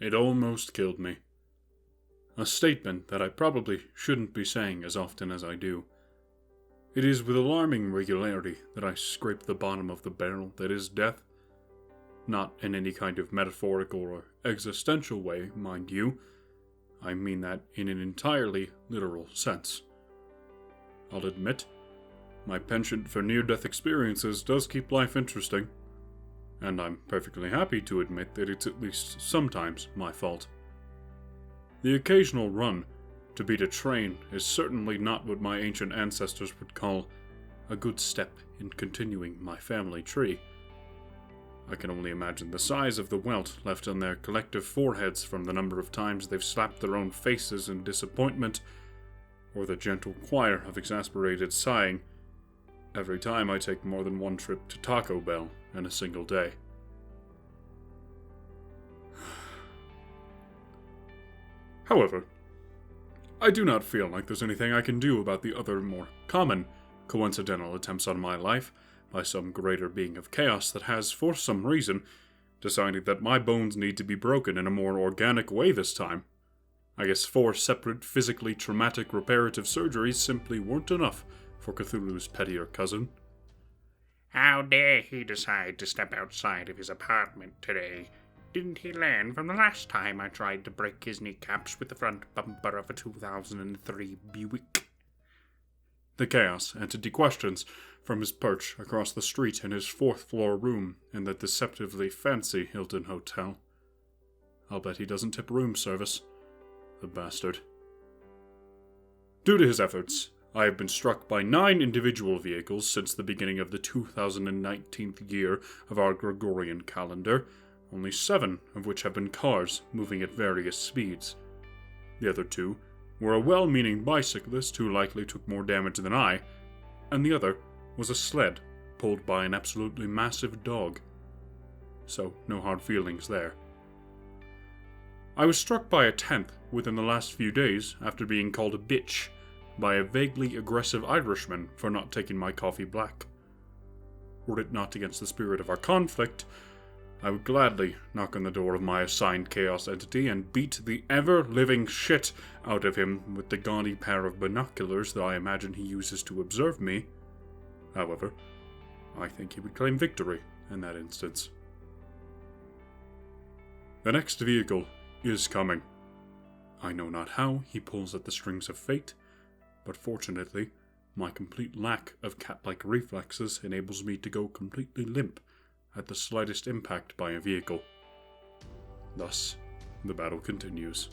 It almost killed me. A statement that I probably shouldn't be saying as often as I do. It is with alarming regularity that I scrape the bottom of the barrel that is death. Not in any kind of metaphorical or existential way, mind you. I mean that in an entirely literal sense. I'll admit, my penchant for near-death experiences does keep life interesting, and I'm perfectly happy to admit that it's at least sometimes my fault. The occasional run to beat a train is certainly not what my ancient ancestors would call a good step in continuing my family tree. I can only imagine the size of the welt left on their collective foreheads from the number of times they've slapped their own faces in disappointment, or the gentle choir of exasperated sighing every time I take more than one trip to Taco Bell in a single day. However, I do not feel like there's anything I can do about the other more common coincidental attempts on my life by some greater being of chaos that has, for some reason, decided that my bones need to be broken in a more organic way this time. I guess 4 separate, physically traumatic reparative surgeries simply weren't enough for Cthulhu's pettier cousin. How dare he decide to step outside of his apartment today? Didn't he learn from the last time I tried to break his kneecaps with the front bumper of a 2003 Buick? The chaos entity questions from his perch across the street in his 4th-floor room in the deceptively fancy Hilton Hotel. I'll bet he doesn't tip room service. The bastard. Due to his efforts, I have been struck by 9 individual vehicles since the beginning of the 2019th year of our Gregorian calendar, only 7 of which have been cars moving at various speeds. The other 2 were a well-meaning bicyclist who likely took more damage than I, and the other was a sled pulled by an absolutely massive dog. So, no hard feelings there. I was struck by a 10th within the last few days after being called a bitch by a vaguely aggressive Irishman for not taking my coffee black. Were it not against the spirit of our conflict, I would gladly knock on the door of my assigned chaos entity and beat the ever-living shit out of him with the gaudy pair of binoculars that I imagine he uses to observe me. However, I think he would claim victory in that instance. The next vehicle is coming. I know not how he pulls at the strings of fate, but fortunately, my complete lack of cat-like reflexes enables me to go completely limp at the slightest impact by a vehicle. Thus, the battle continues.